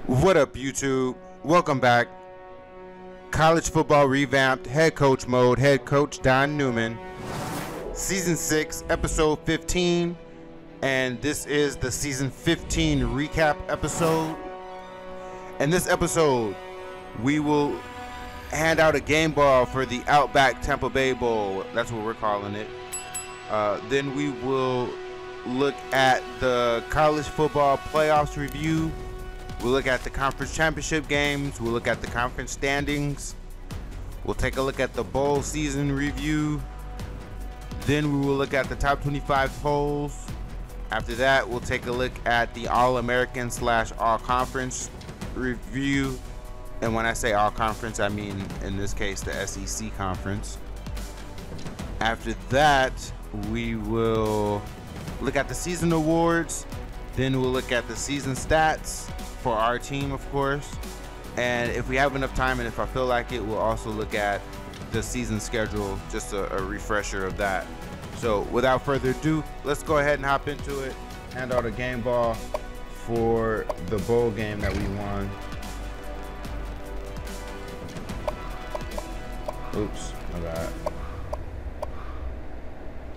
What up, YouTube? Welcome back. College football revamped, head coach mode, head coach Don Newman. Season 6, episode 15. And this is the season 15 recap episode. In this episode, we will hand out a game ball for the Outback Tampa Bay Bowl. That's what we're calling it. Then we will look at the college football playoffs review. We'll look at the conference championship games. We'll look at the conference standings. We'll take a look at the bowl season review. Then we will look at the top 25 polls. After that, we'll take a look at the All-American / All-Conference review. And when I say All-Conference, I mean, in this case, the SEC Conference. After that, we will look at the season awards. Then we'll look at the season stats for our team, of course, and if we have enough time and if I feel like it, we'll also look at the season schedule, just a refresher of that. So without further ado, let's go ahead and hop into it. Hand out a game ball for the bowl game that we won. Oops, my bad.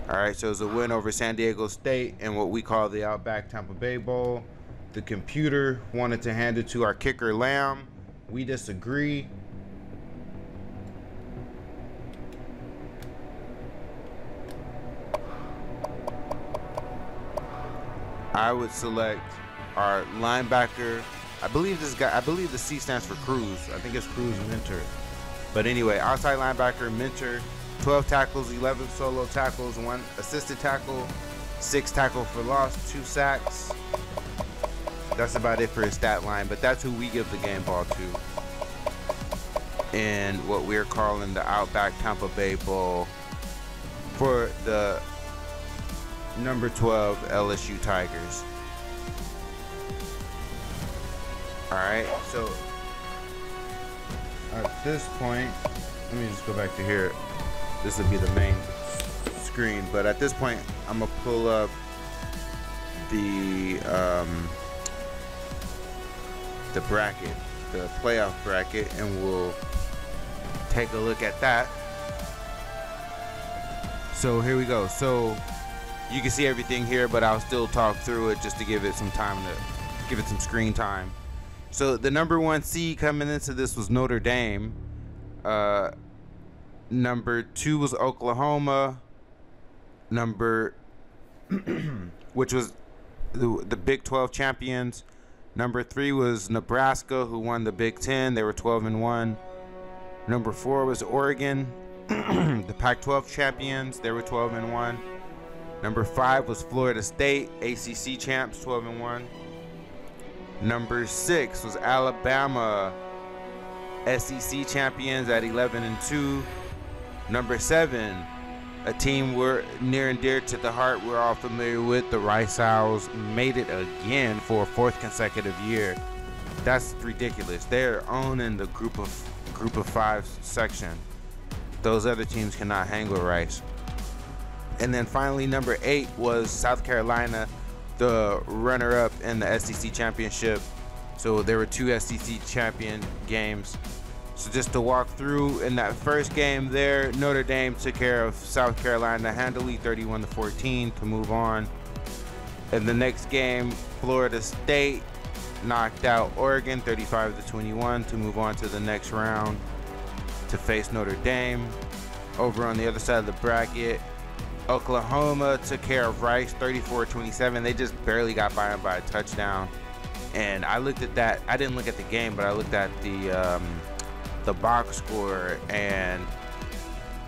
Alright, so it's a win over San Diego State in what we call the Outback Tampa Bay Bowl. The computer wanted to hand it to our kicker Lamb. We disagree. I would select our linebacker. I believe the C stands for Cruz. I think it's Cruz Mentor. But anyway, outside linebacker Mentor, 12 tackles, 11 solo tackles, 1 assisted tackle, 6 tackle for loss, 2 sacks. That's about it for his stat line, but that's who we give the game ball to in what we're calling the Outback Tampa Bay Bowl for the number 12 LSU Tigers. Alright, so at this point, let me just go back to here. This will be the main screen, but at this point, I'm gonna pull up the bracket, the playoff bracket, and we'll take a look at that. So here we go. So you can see everything here, but I'll still talk through it just to give it some time, to give it some screen time. So the number 1 seed coming into this was Notre Dame. Number 2 was Oklahoma. Which was the Big 12 champions. Number 3 was Nebraska, who won the Big 10. They were 12-1. Number 4 was Oregon, the Pac-12 champions. They were 12-1. Number 5 was Florida State, ACC champs, 12-1. Number 6 was Alabama, SEC champions at 11-2. Number 7, a team we're near and dear to the heart, we're all familiar with, the Rice Owls, made it again for a 4th consecutive year. That's ridiculous. They're owning the group of 5 section. Those other teams cannot hang with Rice. And then finally, number 8 was South Carolina, the runner-up in the SEC championship. So there were 2 SEC champion games. So just to walk through, in that first game there, Notre Dame took care of South Carolina handily, 31-14, to move on. In the next game, Florida State knocked out Oregon, 35-21, to move on to the next round to face Notre Dame. Over on the other side of the bracket, Oklahoma took care of Rice, 34-27. They just barely got by them by a touchdown. And I looked at that. I didn't look at the game, but I looked at the box score, and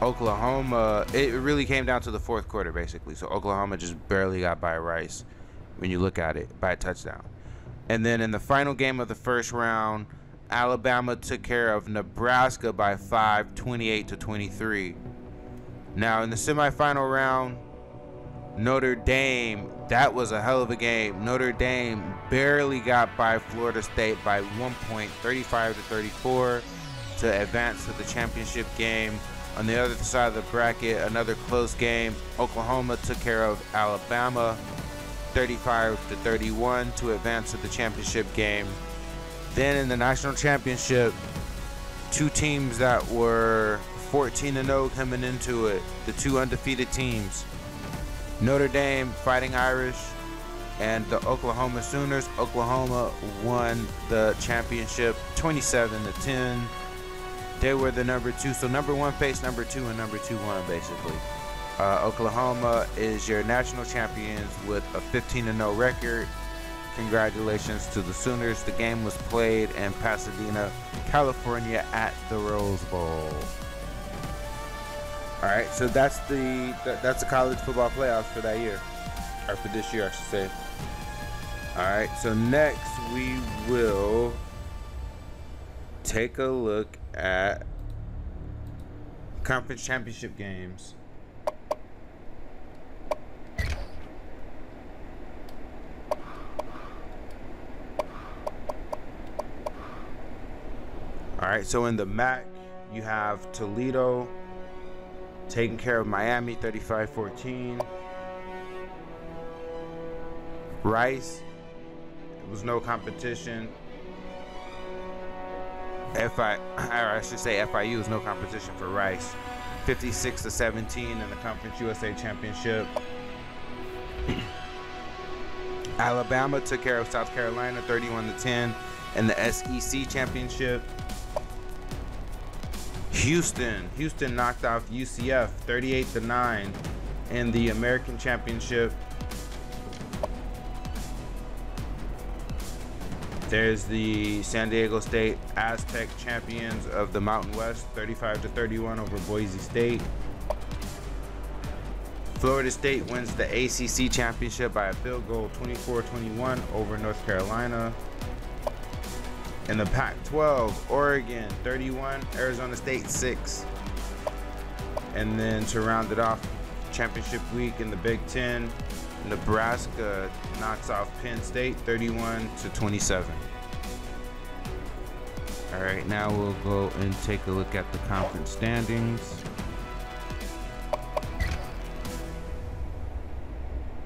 Oklahoma, it really came down to the 4th quarter basically. So Oklahoma just barely got by Rice when you look at it, by a touchdown. And then in the final game of the first round, Alabama took care of Nebraska by 5, 28-23. Now in the semifinal round, Notre Dame, that was a hell of a game. Notre Dame barely got by Florida State by 1 point, 35-34. to advance to the championship game. On the other side of the bracket, another close game. Oklahoma took care of Alabama 35-31 to advance to the championship game. Then in the national championship, two teams that were 14-0 coming into it, the two undefeated teams, Notre Dame Fighting Irish and the Oklahoma Sooners. Oklahoma won the championship 27-10. They were the number 2, so number 1 faced number 2 and number 2 won basically. Oklahoma is your national champions with a 15-0 record. Congratulations to the Sooners. The game was played in Pasadena, California at the Rose Bowl. All right, so that's the college football playoffs for that year, or for this year, I should say. All right, so next we will take a look at conference championship games. All right, so in the MAC, you have Toledo taking care of Miami 35-14. Rice, it was no competition. I should say FIU was no competition for Rice. 56-17 in the Conference USA Championship. Alabama took care of South Carolina 31-10 in the SEC Championship. Houston knocked off UCF 38-9 in the American Championship. There's the San Diego State Aztec champions of the Mountain West 35-31 over Boise State. Florida State wins the ACC championship by a field goal 24-21 over North Carolina. In the Pac-12, Oregon 31, Arizona State 6. And then to round it off, championship week in the Big Ten, Nebraska knocks off Penn State 31-27. All right, now we'll go and take a look at the conference standings.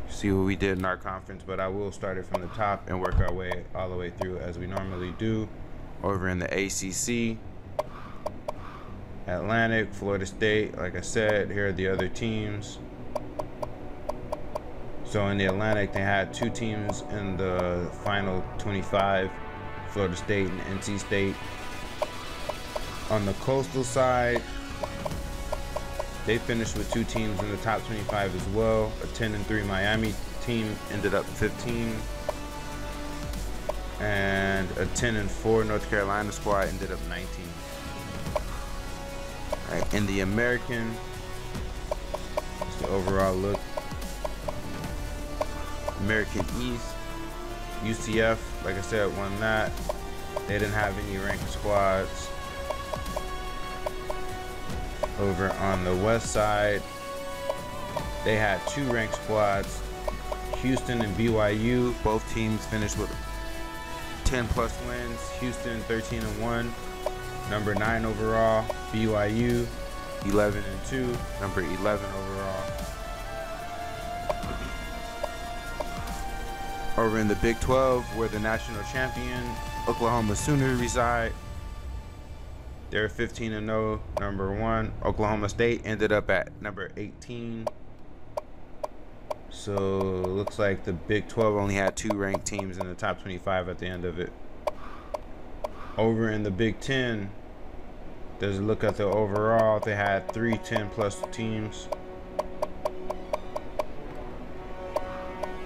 See what we did in our conference, but I will start it from the top and work our way all the way through as we normally do. Over in the ACC, Atlantic, Florida State, like I said, here are the other teams. So in the Atlantic, they had two teams in the final 25, Florida State and NC State. On the Coastal side, they finished with two teams in the top 25 as well. A 10-3 Miami team ended up 15. And a 10-4 North Carolina squad ended up 19. All right, in the American, just the overall look. American East, UCF, like I said, won that. They didn't have any ranked squads. Over on the west side, they had two ranked squads. Houston and BYU, both teams finished with 10+ wins. Houston 13-1, number 9 overall. BYU 11-2, number 11 overall. Over in the Big 12, where the national champion Oklahoma Sooners reside, they're 15-0, number 1. Oklahoma State ended up at number 18. So looks like the Big 12 only had two ranked teams in the top 25 at the end of it. Over in the Big 10, there's a look at the overall. They had 3 10+ teams.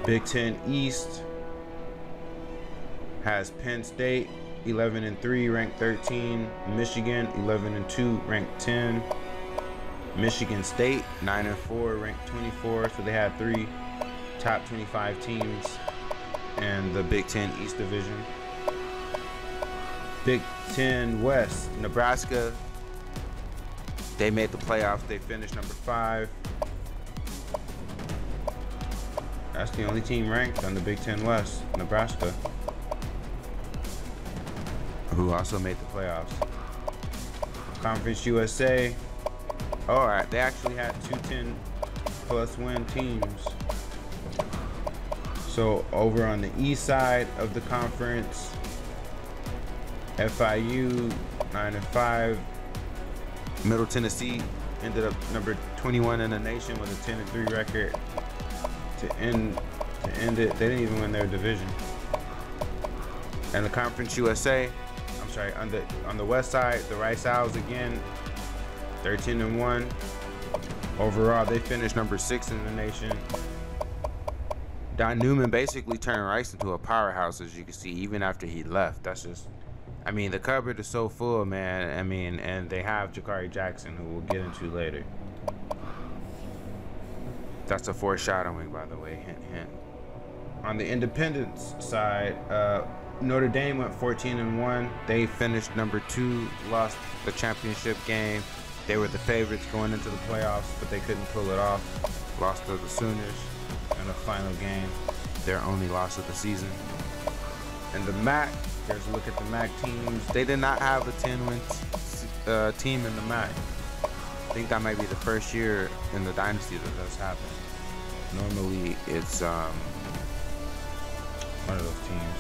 Big 10 East has Penn State 11-3, ranked 13. Michigan 11-2, ranked 10. Michigan State 9-4, ranked 24. So they had 3 top 25 teams in the Big 10 East division. Big 10 West, Nebraska, they made the playoffs. They finished number 5. That's the only team ranked on the Big 10 West, Nebraska, who also made the playoffs. Conference USA, all right, they actually had 2 10+ win teams. So over on the east side of the conference, FIU 9-5. Middle Tennessee ended up number 21 in the nation with a 10-3 record to end it. They didn't even win their division. And the Conference USA, I'm sorry, on the west side, the Rice Owls again, 13-1. Overall, they finished number 6 in the nation. Don Newman basically turned Rice into a powerhouse, as you can see, even after he left. That's just, I mean, the cupboard is so full, man. I mean, and they have Jakari Jackson, who we'll get into later. That's a foreshadowing, by the way, hint, hint. On the Independence side, Notre Dame went 14-1. They finished number 2, lost the championship game. They were the favorites going into the playoffs, but they couldn't pull it off. Lost to the Sooners in the final game, their only loss of the season. And the MAC, there's a look at the MAC teams. They did not have a 10-win team in the MAC. I think that might be the first year in the dynasty that that's happened. Normally, it's one of those teams.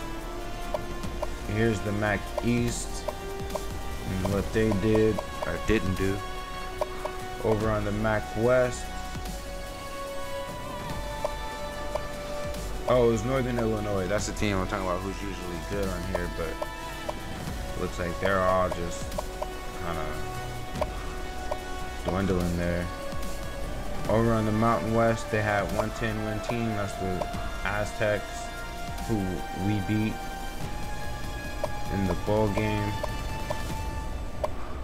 Here's the MAC East and what they did or didn't do. Over on the MAC West, oh, it was Northern Illinois. That's the team I'm talking about, who's usually good on here, but looks like they're all just kind of dwindling there. Over on the Mountain West, they had one 10-win team. That's the Aztecs, who we beat in the bowl game.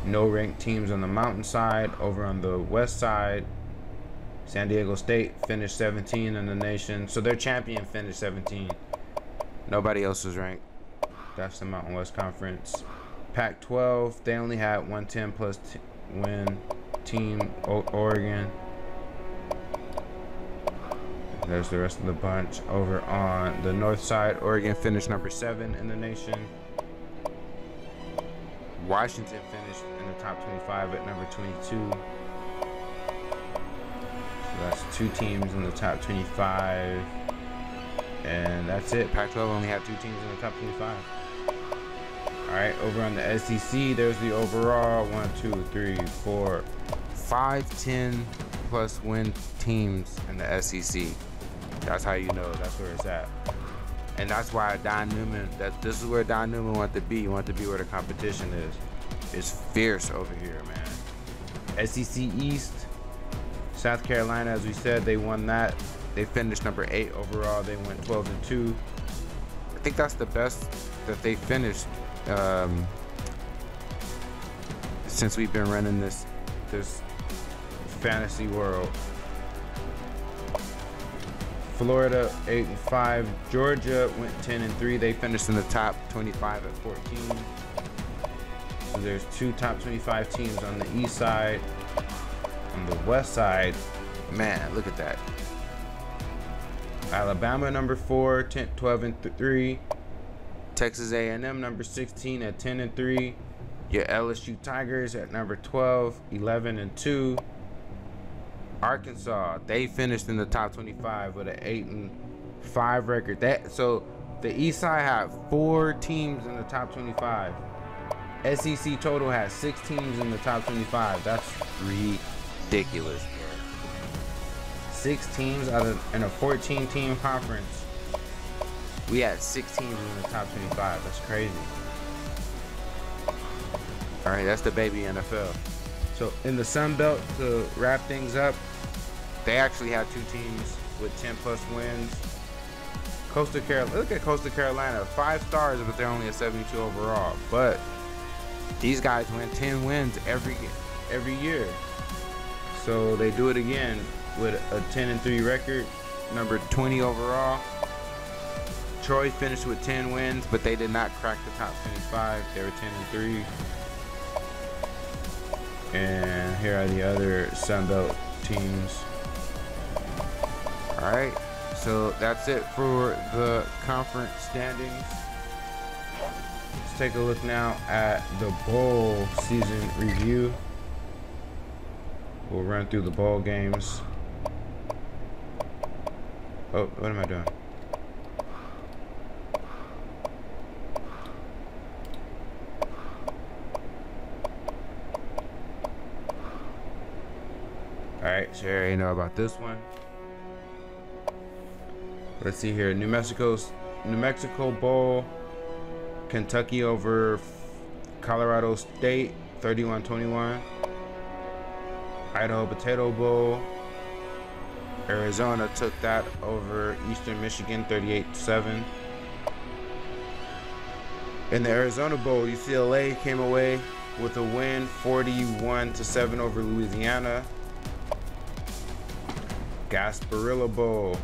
No ranked teams on the Mountain side. Over on the West side, San Diego State finished 17 in the nation. So their champion finished 17. Nobody else was ranked. That's the Mountain West Conference. Pac-12, they only had one 10+ win team, Oregon. There's the rest of the bunch. Over on the north side, Oregon finished number 7 in the nation. Washington finished in the top 25 at number 22. So that's 2 teams in the top 25. And that's it. Pac-12 only had 2 teams in the top 25. Alright, over on the SEC, there's the overall 1, 2, 3, 4, 5 10+ win teams in the SEC. That's how you know that's where it's at. And that's why Don Newman, this is where Don Newman wanted to be. He wanted to be where the competition is. It's fierce over here, man. SEC East, South Carolina, as we said, they won that. They finished number 8 overall. They went 12-2. I think that's the best that they finished since we've been running this fantasy world. Florida 8-5. Georgia went 10-3. They finished in the top 25 at 14. So there's 2 top 25 teams on the east side. On the west side, man, look at that. Alabama number 4, 12-3. Texas A&M number 16 at 10-3. Your LSU Tigers at number 12, 11-2. Arkansas, they finished in the top 25 with an 8-5 record. So the East Side had 4 teams in the top 25. SEC total has 6 teams in the top 25. That's ridiculous, bro. 6 teams in a 14-team conference. We had 6 teams in the top 25. That's crazy. All right, that's the baby NFL. So in the Sun Belt, to wrap things up, they actually had 2 teams with 10+ wins. Coastal Carolina, look at Coastal Carolina, 5 stars, but they're only a 72 overall. But these guys win 10 wins every year. So they do it again with a 10-3 record, number 20 overall. Troy finished with 10 wins, but they did not crack the top 25. They were 10-3. And here are the other Sun Belt teams. All right, so that's it for the conference standings. Let's take a look now at the bowl season review. We'll run through the bowl games. Oh, what am I doing? Alright, so you already know about this one. Let's see here. New Mexico Bowl. Kentucky over Colorado State, 31-21. Idaho Potato Bowl. Arizona took that over Eastern Michigan, 38-7. In the Arizona Bowl, UCLA came away with a win, 41-7 over Louisiana. Gasparilla Bowl.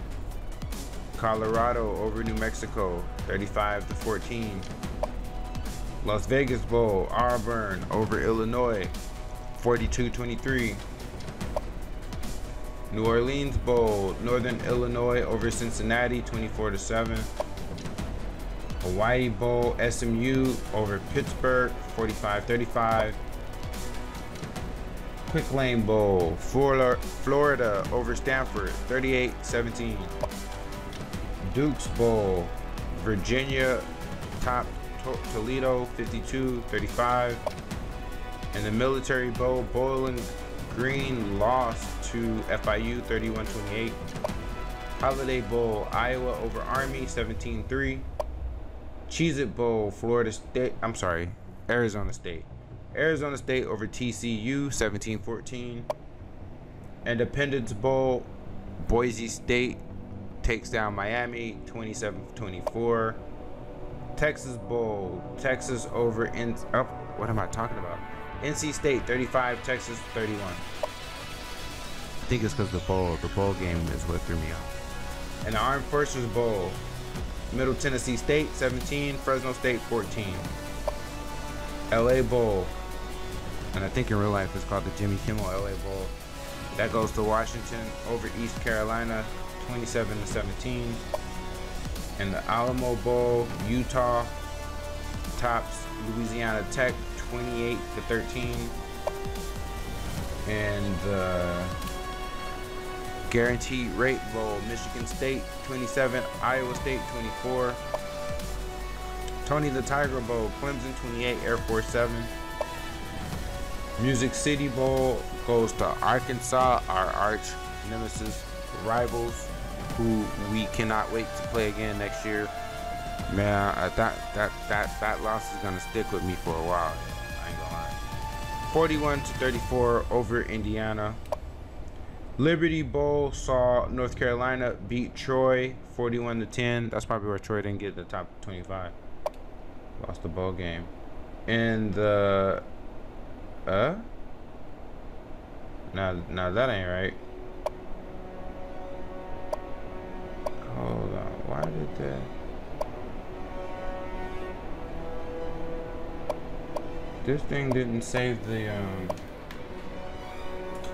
Colorado over New Mexico, 35-14. Las Vegas Bowl, Auburn over Illinois, 42-23. New Orleans Bowl, Northern Illinois over Cincinnati, 24-7. Hawaii Bowl, SMU over Pittsburgh, 45-35. Quick Lane Bowl, Florida over Stanford, 38-17. Duke's Bowl, Virginia top Toledo, 52-35. And the Military Bowl, Bowling Green lost to FIU, 31-28. Holiday Bowl, Iowa over Army, 17-3. Cheez-It Bowl, Arizona State. Arizona State over TCU, 17-14. Independence Bowl, Boise State takes down Miami, 27-24. Texas Bowl, Texas over what am I talking about? NC State 35, Texas 31. I think it's because the bowl game is what threw me off. And the Armed Forces Bowl, Middle Tennessee State 17, Fresno State 14. LA Bowl, and I think in real life it's called the Jimmy Kimmel LA Bowl. That goes to Washington over East Carolina, 27-17. And the Alamo Bowl, Utah tops Louisiana Tech, 28-13. And the Guaranteed Rate Bowl, Michigan State 27, Iowa State 24. Tony the Tiger Bowl, Clemson 28, Air Force 7. Music City Bowl goes to Arkansas, our arch nemesis rivals, who we cannot wait to play again next year. Man, that loss is gonna stick with me for a while. I ain't gonna lie. 41-34 over Indiana. Liberty Bowl saw North Carolina beat Troy 41-10. That's probably where Troy didn't get the top 25. Lost the bowl game. And the now that ain't right. Hold on, why did that? This thing didn't save the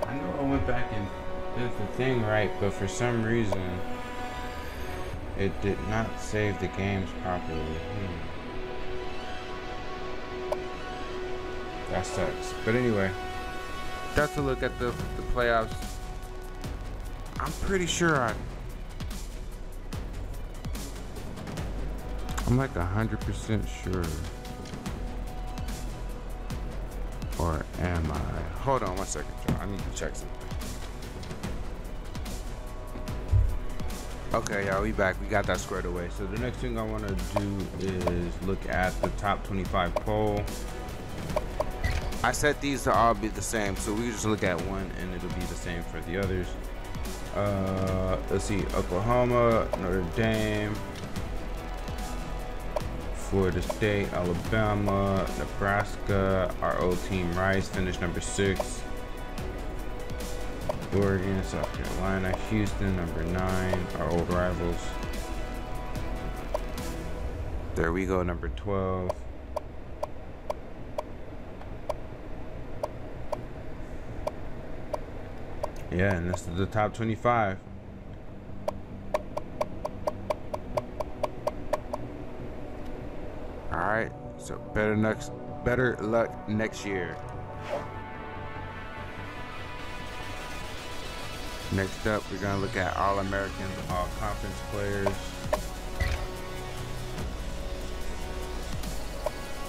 I know I went back and did the thing right, but for some reason it did not save the games properly. That sucks. But anyway, that's a look at the playoffs. I'm pretty sure I'm like 100% sure. Or am I? Hold on one second, Joe. I need to check something. Okay, y'all, we back. We got that squared away. So the next thing I want to do is look at the top 25 poll. I set these to all be the same, so we just look at one and it'll be the same for the others. Let's see, Oklahoma, Notre Dame, Florida State, Alabama, Nebraska. Our old team Rice finished number 6. Oregon, South Carolina, Houston number 9. Our old rivals. There we go, number 12. Yeah, and this is the top 25. Alright, so better luck next year. Next up, we're gonna look at All-Americans, All-Conference players.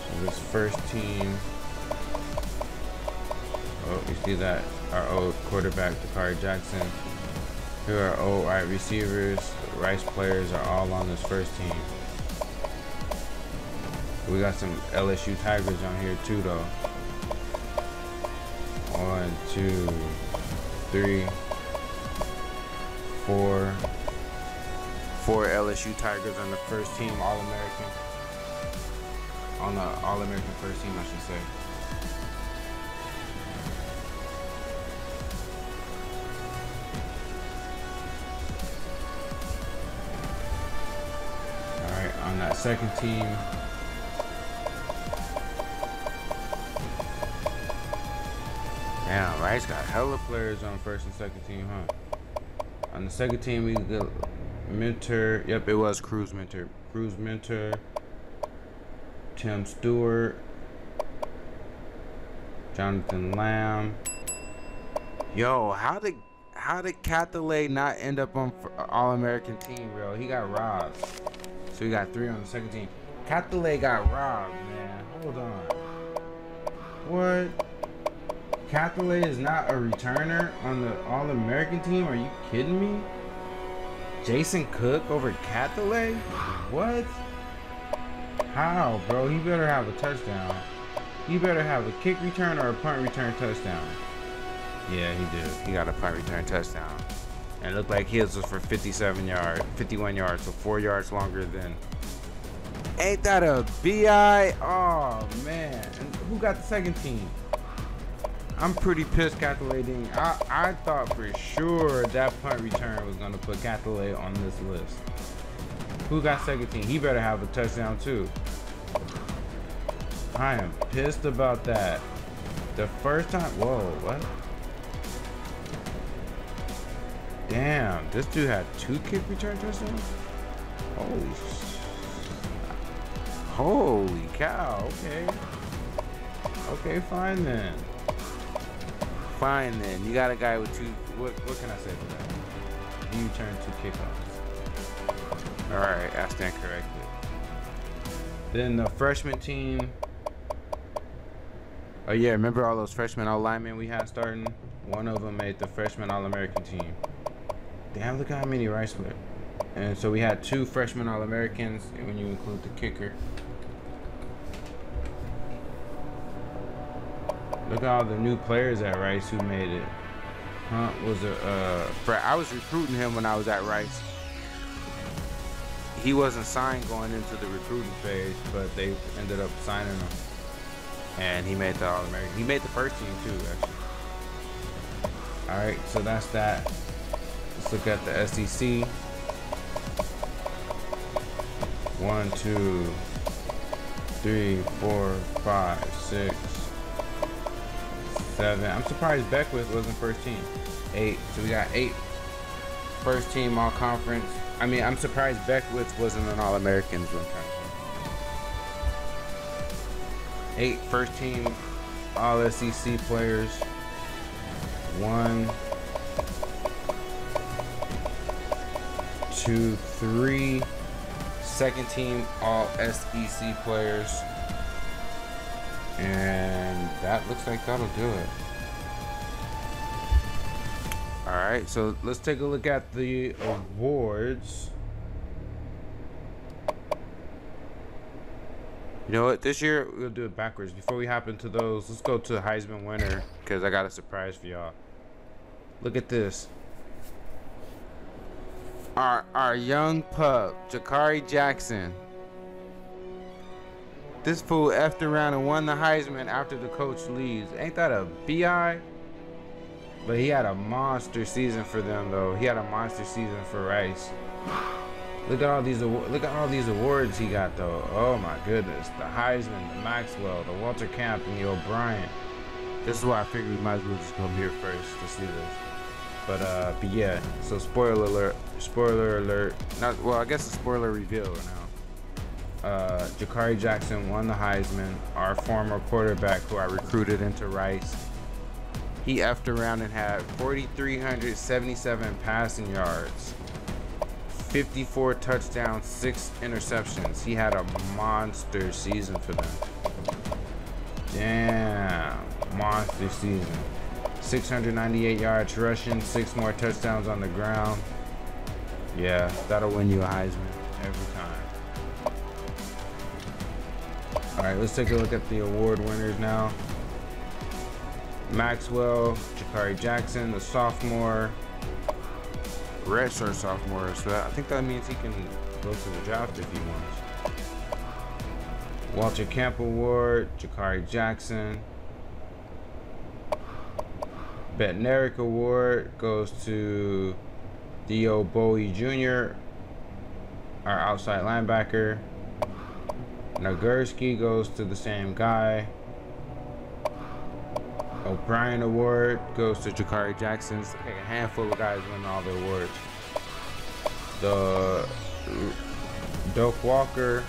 So this first team, oh, you see that our old quarterback, Jakari Jackson. Here are our old wide receivers. Rice players are all on this first team. We got some LSU Tigers on here too, though. 1, 2, 3, 4. 4 LSU Tigers on the first team, All-American. On the All-American first team, I should say. Alright, on that second team. Damn, Rice got hella players on first and second team, huh? On the second team, we got Mentor. Yep, it was Cruz Mentor. Cruz Mentor. Tim Stewart. Jonathan Lamb. Yo, how did Cathalay not end up on All-American team, bro? He got robbed. So we got 3 on the second team. Cathalay got robbed, man. Hold on. What? Cathalay is not a returner on the All-American team? Are you kidding me? Jason Cook over Cathalay? What? How, bro? He better have a touchdown. He better have a kick return or a punt return touchdown. Yeah, he did. He got a punt return touchdown. And it looked like his was for 51 yards, so 4 yards longer than. Ain't that a BI? Oh, man. And who got the second team? I'm pretty pissed Cathalay didn't. I thought for sure that punt return was going to put Cathalay on this list. Who got second team? He better have a touchdown too. I am pissed about that. The first time. Whoa, what? Damn, this dude had 2 kick return touchdowns? Holy cow, okay. Okay, fine then. Fine then. You got a guy with 2. What can I say for that? He returned 2 kickoffs. Alright, I stand corrected. Then the freshman team. Oh yeah, remember all those freshman all-linemen we had starting? One of them made the freshman All-American team. Damn, look how many Rice players. And so we had 2 freshman All-Americans when you include the kicker. Look at all the new players at Rice who made it. Huh? I was recruiting him when I was at Rice. He wasn't signed going into the recruiting phase, but they ended up signing him. And he made the All-American. He made the first team too, actually. Alright, so that's that. Let's look at the SEC. 1, 2, 3, 4, 5, 6, 7. I'm surprised Beckwith wasn't first team. 8. So we got 8 first team all conference. I mean, I'm surprised Beckwith wasn't an All-American. 8 first team all SEC players. 1, 2, 3 second team all SEC players. And that looks like that'll do it. Alright, so let's take a look at the awards. You know what? This year we'll do it backwards. Before we hop into those, let's go to the Heisman winner because I got a surprise for y'all. Look at this. Our young pup, Jakari Jackson. This fool effed around and won the Heisman after the coach leaves. Ain't that a BI? But he had a monster season for them, though. He had a monster season for Rice. Look at all these awards he got, though. Oh my goodness, the Heisman, the Maxwell, the Walter Camp, and the O'Brien. This is why I figured we might as well just come here first to see this. But yeah. So spoiler alert. Not well. I guess a spoiler reveal now. Jakari Jackson won the Heisman. Our former quarterback, who I recruited into Rice. He effed around and had 4,377 passing yards, 54 touchdowns, 6 interceptions. He had a monster season for them. Damn, monster season. 698 yards rushing, 6 more touchdowns on the ground. Yeah, that'll win you a Heisman every time. All right, let's take a look at the award winners now. Maxwell, Jakari Jackson, the sophomore, redshirt sophomore. So I think that means he can go to the draft if he wants. Walter Camp Award, Jakari Jackson. Bednarik Award goes to Theo Bowie Jr., our outside linebacker. Nagurski goes to the same guy. O'Brien Award goes to Jakari Jackson. It's like a handful of guys win all the awards. The Doak Walker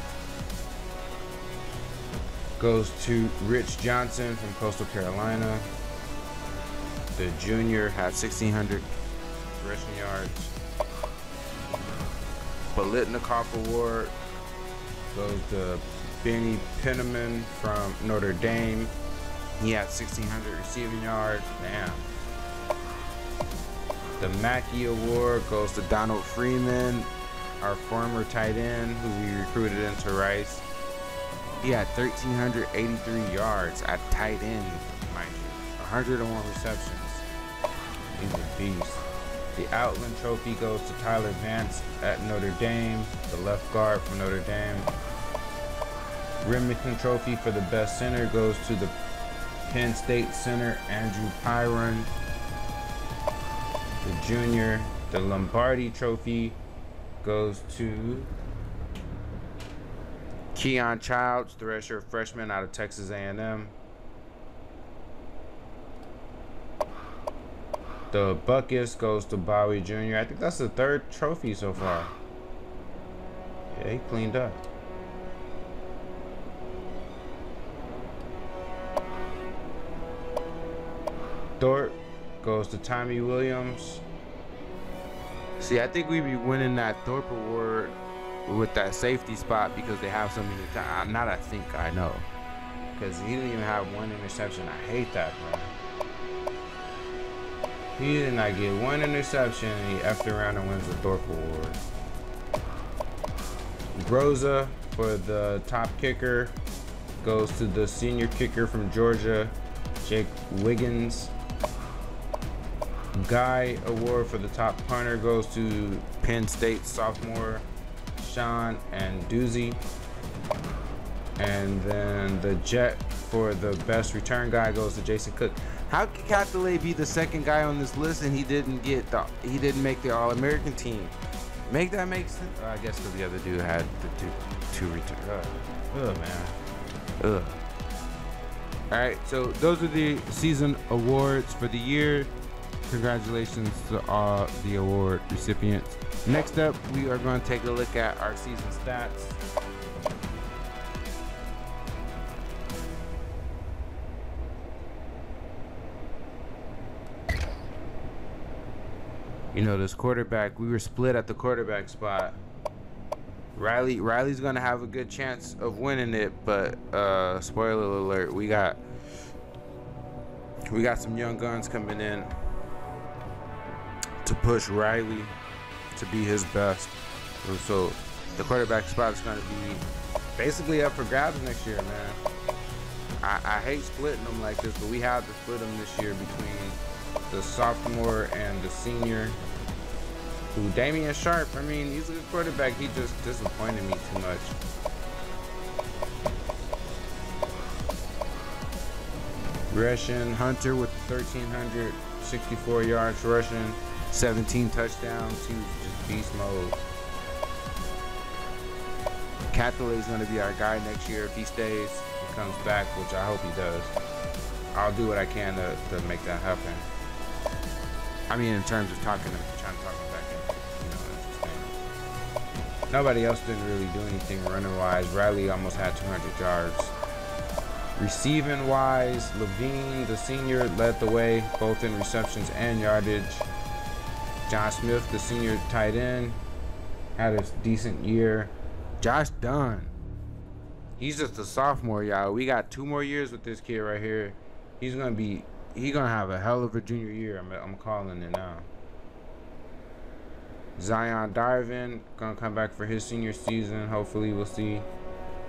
goes to Rich Johnson from Coastal Carolina. The junior had 1,600 rushing yards. Bolitnikov Award goes to Benny Penniman from Notre Dame. He had 1,600 receiving yards. Damn. The Mackey Award goes to Donald Freeman, our former tight end who we recruited into Rice. He had 1,383 yards at tight end, mind you. 101 receptions. He's a beast. The Outland Trophy goes to Tyler Vance at Notre Dame, the left guard from Notre Dame. Remington Trophy for the best center goes to the Penn State center Andrew Pyron, the junior. The Lombardi Trophy goes to Keon Childs, the redshirt freshman out of Texas A&M. The Buckus goes to Bowie Jr. I think that's the 3rd trophy so far. Yeah, he cleaned up. Thorpe goes to Tommy Williams. See, I think we'd be winning that Thorpe Award with that safety spot because they have so many times. Not I think, I know. Because he didn't even have 1 interception. I hate that, bro. He did not get 1 interception and he effed around and wins the Thorpe Award. Groza for the top kicker goes to the senior kicker from Georgia, Jake Wiggins. Guy Award for the top punter goes to Penn State sophomore Sean and Doozy. And then the Jet for the best return guy goes to Jason Cook. How could Catholic be the 2nd guy on this list and he didn't make the All-American team? Make that make sense? I guess because the other dude had the two return. Ugh, man. Ugh. All right, so those are the season awards for the year. Congratulations to all the award recipients. Next up, we are going to take a look at our season stats. You know, this quarterback, we were split at the quarterback spot. Riley's gonna have a good chance of winning it, but spoiler alert, we got some young guns coming in to push Riley to be his best. So the quarterback spot is gonna be basically up for grabs next year, man. I hate splitting them like this, but we have to split them this year between the sophomore and the senior. Who, Damian Sharp, I mean, he's a good quarterback. He just disappointed me too much. Gresham Hunter with 1,364 yards rushing, 17 touchdowns. He was just beast mode. Cathalay's going to be our guy next year if he stays. He comes back, which I hope he does. I'll do what I can to make that happen. I mean, in terms of trying to talk him back in, you know, just nobody else didn't really do anything running wise. Riley almost had 200 yards. Receiving wise, Levine, the senior, led the way both in receptions and yardage. John Smith, the senior tight end, had a decent year. Josh Dunn, he's just a sophomore, y'all. We got 2 more years with this kid right here. He's gonna be he gonna have a hell of a junior year. I'm calling it now. Zion Darvin gonna come back for his senior season. Hopefully, we'll see.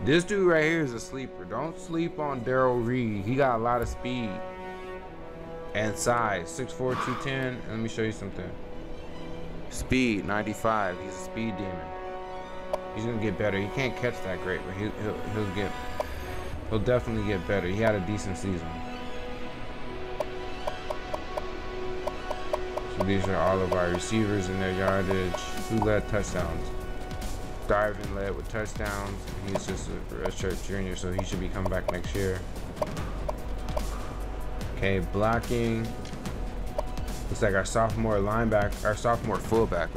This dude right here is a sleeper. Don't sleep on Daryl Reed. He got a lot of speed and size. 6'4", 210. Let me show you something. Speed 95. He's a speed demon. He's gonna get better. He can't catch that great, but he'll definitely get better. He had a decent season. So these are all of our receivers and their yardage. Who led touchdowns? Darvin led with touchdowns. He's just a redshirt junior, so he should be coming back next year. Okay, blocking. Looks like our sophomore fullback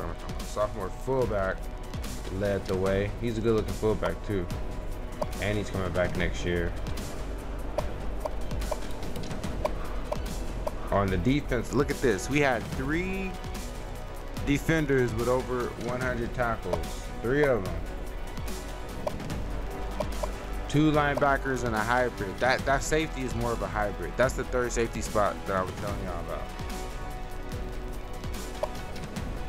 led the way. He's a good looking fullback too. And he's coming back next year. On the defense, look at this. We had 3 defenders with over 100 tackles. 3 of them. 2 linebackers and a hybrid. That safety is more of a hybrid. That's the 3rd safety spot that I was telling y'all about.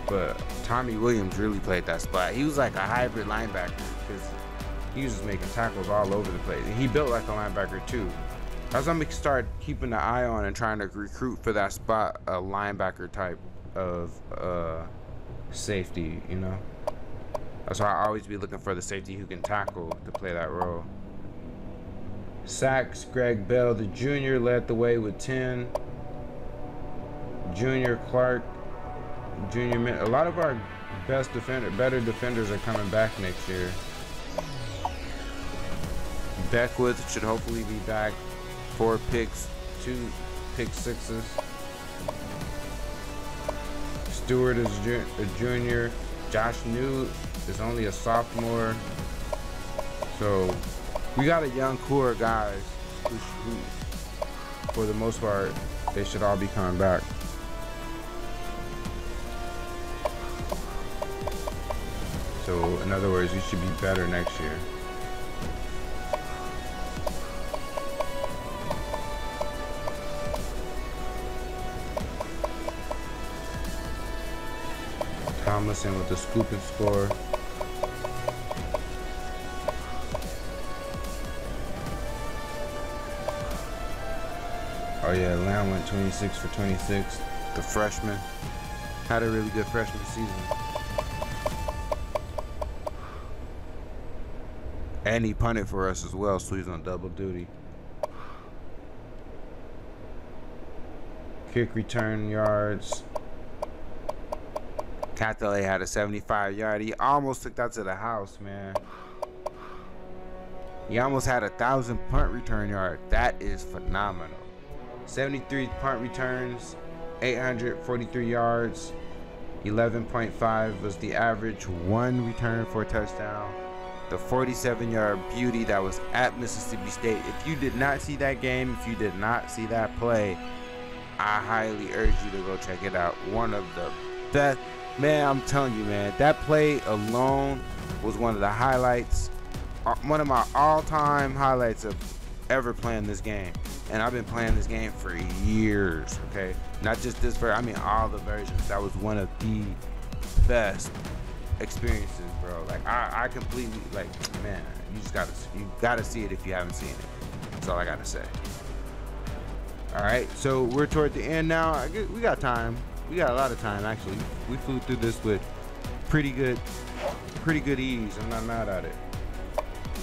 But Tommy Williams really played that spot. He was like a hybrid linebacker because he was just making tackles all over the place. And he built like a linebacker too. That's when we start keeping an eye on and trying to recruit for that spot, a linebacker type of safety, you know? That's why I always be looking for the safety who can tackle to play that role. Sacks, Greg Bell, the junior, led the way with 10. Junior Clark, junior, a lot of our better defenders are coming back next year. Beckwith should hopefully be back. 4 picks, 2 pick sixes. Stewart is a junior. Josh New is only a sophomore. So we got a young core of guys who, for the most part, they should all be coming back. So in other words, we should be better next year. Tomlinson with the scoop and score. Oh yeah, Lamb went 26 for 26. The freshman had a really good freshman season. And he punted for us as well, so he's on double duty. Kick return yards. Cathley had a 75-yard. He almost took that to the house, man. He almost had 1,000 punt return yards. That is phenomenal. 73 punt returns, 843 yards, 11.5 was the average. 1 return for a touchdown. The 47-yard beauty that was at Mississippi State. If you did not see that game, if you did not see that play, I highly urge you to go check it out. One of the best. Man, I'm telling you, man, that play alone was one of the highlights, one of my all-time highlights of ever playing this game. And I've been playing this game for years, okay? Not just this version, I mean all the versions. That was one of the best experiences, bro. Like, I completely, like, man, you gotta see it if you haven't seen it. That's all I gotta say. All right, so we're toward the end now. We got time. We got a lot of time, actually. We flew through this with pretty good ease. I'm not mad at it.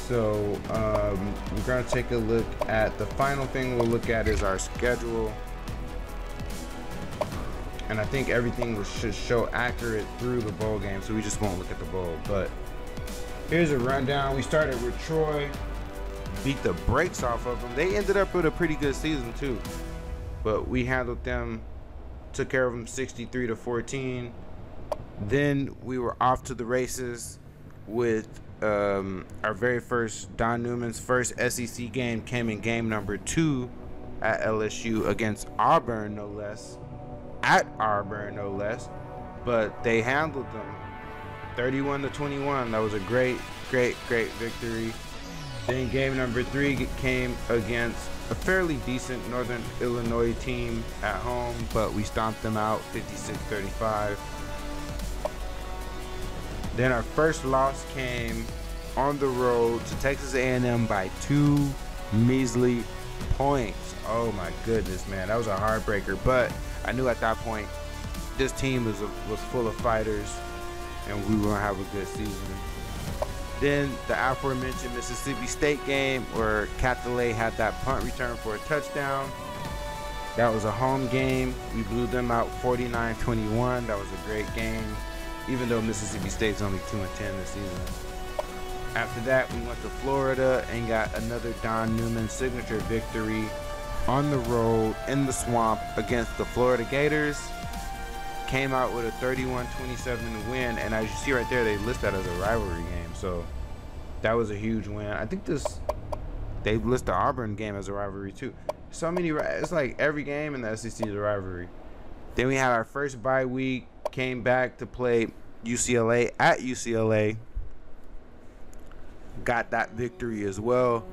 So we're gonna take a look at the final thing we'll look at is our schedule. And I think everything should show accurate through the bowl game, so we just won't look at the bowl. But here's a rundown. We started with Troy, beat the brakes off of them. They ended up with a pretty good season too, but we handled them, took care of them 63-14. Then we were off to the races with our very first, Don Newman's first SEC game came in game number 2 at LSU against Auburn, no less. At Auburn, no less. But they handled them 31-21. That was a great victory. Then game number 3 came against a fairly decent Northern Illinois team at home, but we stomped them out 56-35. Then our first loss came on the road to Texas A&M by 2 measly points. Oh my goodness, man, that was a heartbreaker. But I knew at that point this team was full of fighters, and we were gonna have a good season. Then the aforementioned Mississippi State game where Cathalay had that punt return for a touchdown. That was a home game. We blew them out 49-21. That was a great game, even though Mississippi State's only 2-10 this season. After that, we went to Florida and got another Don Newman signature victory on the road in the swamp against the Florida Gators. Came out with a 31-27 win, and as you see right there, they list that as a rivalry game, so that was a huge win. I think they list the Auburn game as a rivalry too. So many, it's like every game in the SEC is a rivalry. Then we had our first bye week, came back to play UCLA at UCLA. Got that victory as well,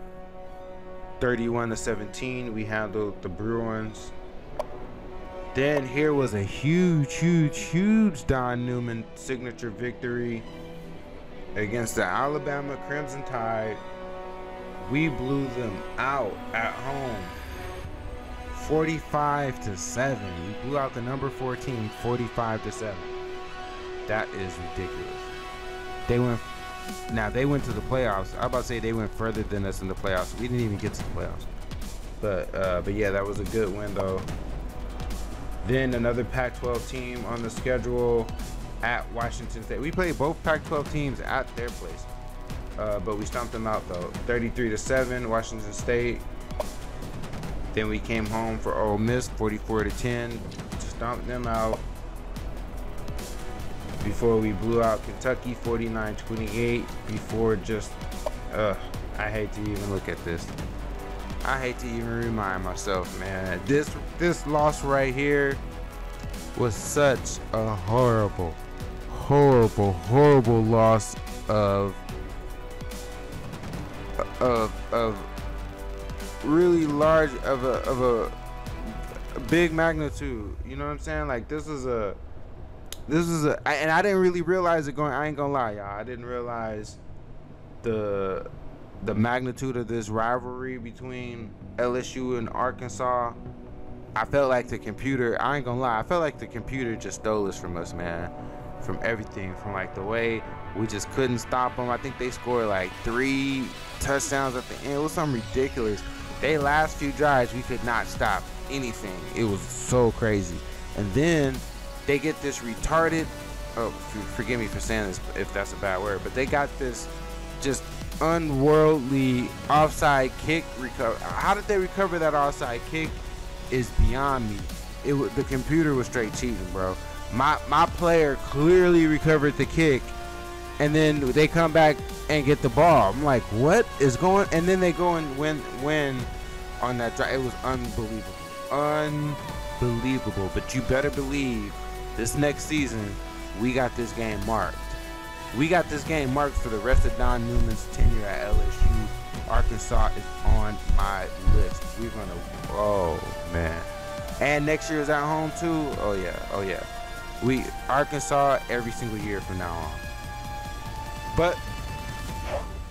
31-17. We handled the Bruins. Then here was a huge Don Newman signature victory against the Alabama Crimson Tide. We blew them out at home 45-7. We blew out the number 4 team 45-7. That is ridiculous. They went to the playoffs. I was about to say they went further than us in the playoffs. We didn't even get to the playoffs. But yeah, that was a good win though. Then another Pac-12 team on the schedule at Washington State. We played both Pac-12 teams at their place, but we stomped them out though, 33-7, Washington State. Then we came home for Ole Miss, 44-10, stomped them out. Before we blew out Kentucky, 49-28. Before just, I hate to even look at this. I hate to even remind myself, man. This loss right here was such a horrible loss of really large of a big magnitude. You know what I'm saying? Like this is a and I didn't really realize it going. I ain't gonna lie, y'all. I didn't realize the magnitude of this rivalry between LSU and Arkansas. I felt like the computer, I ain't gonna lie, I felt like the computer just stole this from us, man. From everything, from like the way we just couldn't stop them. I think they scored like 3 touchdowns at the end. It was something ridiculous. They last few drives, we could not stop anything. It was so crazy. And then they get this retarded, oh, forgive me for saying this if that's a bad word, but they got this just unworldly offside kick recover. How did they recover that offside kick is beyond me. The computer was straight cheating, bro. My player clearly recovered the kick, and then they come back and get the ball. I'm like, what is going? And then they go and win on that drive. It was unbelievable. But you better believe this next season we got this game marked. We got this game marked for the rest of Don Newman's tenure at LSU. Arkansas is on my list. We're gonna, oh man. And next year is at home too. Oh yeah. We Arkansas every single year from now on. But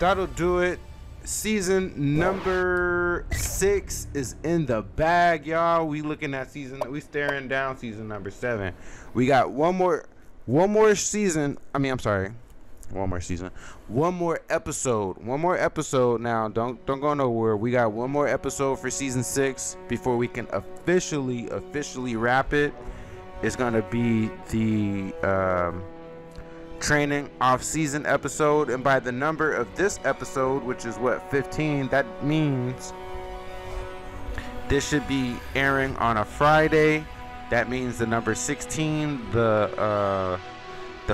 that'll do it. Season number 6 is in the bag, y'all. We looking at we staring down season number 7. We got one more season. One more episode now. Don't go nowhere. We got one more episode for season 6 before we can officially wrap it. It's gonna be the training off-season episode, and by the number of this episode, which is what, 15, that means this should be airing on a Friday. That means the number 16, the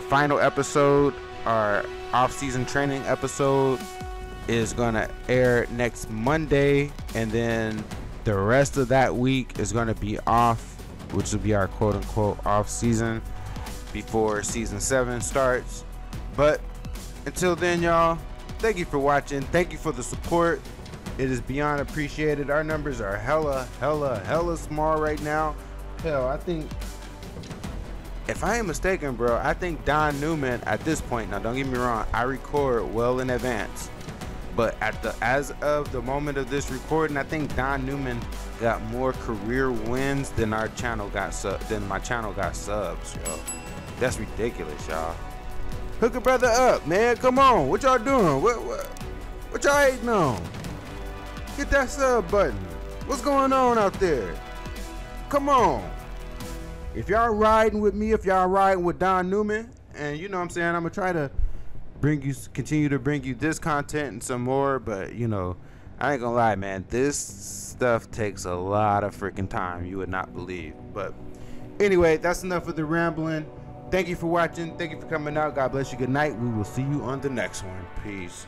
final episode, our off-season training episode, is gonna air next Monday, and then the rest of that week is gonna be off, which will be our quote-unquote off-season before season 7 starts. But until then, y'all, thank you for watching. Thank you for the support. It is beyond appreciated. Our numbers are hella small right now. Hell, I think, if I ain't mistaken, bro, I think Don Newman at this point, now don't get me wrong, I record well in advance, but as of the moment of this recording, I think Don Newman got more career wins than my channel got subs, yo. That's ridiculous, y'all. Hook a brother up, man. Come on. What y'all doing? What y'all hating on? Hit that sub button. What's going on out there? Come on. If y'all riding with me, if y'all riding with Don Newman, and you know what I'm saying, I'm gonna try to continue to bring you this content and some more, but you know, I ain't gonna lie, man, this stuff takes a lot of freaking time, you would not believe. But anyway, that's enough of the rambling. Thank you for watching. Thank you for coming out. God bless you. Good night. We will see you on the next one. Peace.